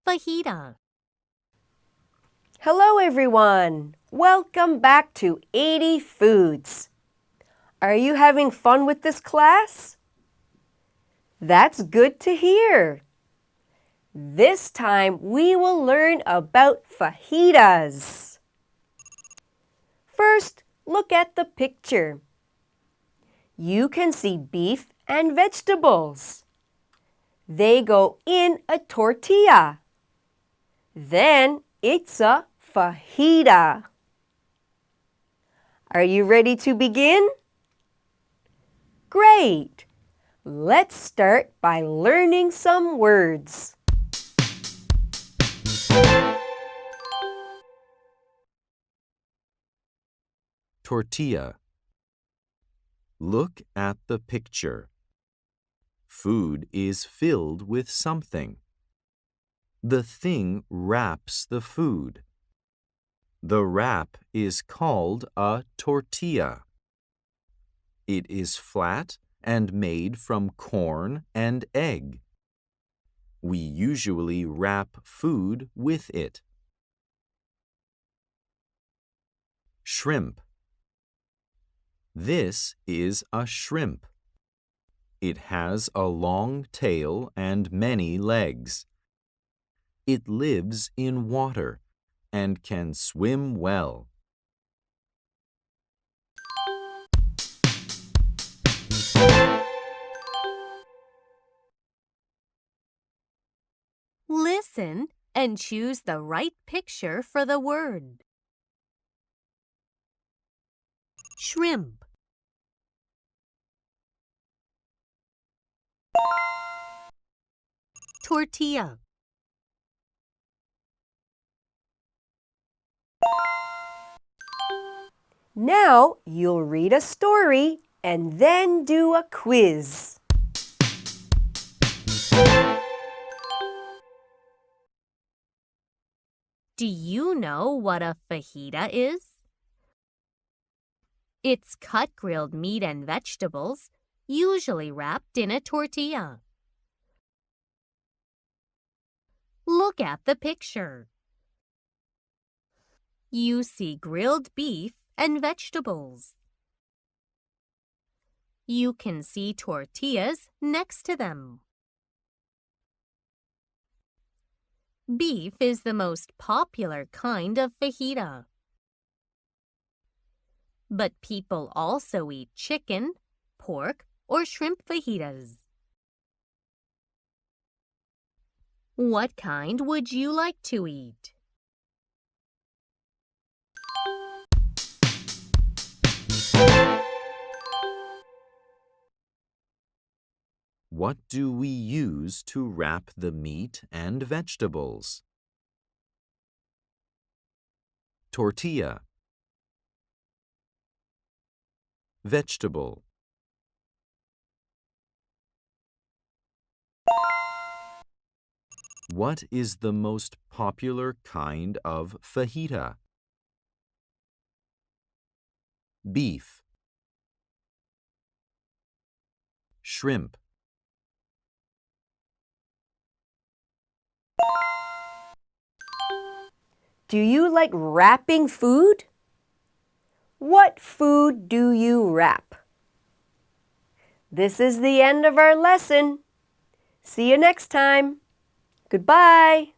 Fajita. Hello everyone! Welcome back to 80 Foods. Are you having fun with this class? That's good to hear. This time we will learn about fajitas. First, look at the picture. You can see beef and vegetables. They go in a tortilla. Then it's a fajita. Are you ready to begin? Great! Let's start by learning some words. Tortilla. Look at the picture. Food is filled with something. The thing wraps the food. The wrap is called a tortilla. It is flat and made from corn and egg. We usually wrap food with it. Shrimp. This is a shrimp. It has a long tail and many legs. It lives in water and can swim well. Listen and choose the right picture for the word. Shrimp. Tortilla. Now you'll read a story and then do a quiz. Do you know what a fajita is? It's cut grilled meat and vegetables, usually wrapped in a tortilla. Look at the picture. You see grilled beef and vegetables. You can see tortillas next to them. Beef is the most popular kind of fajita. But people also eat chicken, pork, or shrimp fajitas. What kind would you like to eat? What do we use to wrap the meat and vegetables? Tortilla. Vegetable. What is the most popular kind of fajita? Beef. Shrimp. Do you like wrapping food? What food do you wrap? This is the end of our lesson. See you next time. Goodbye.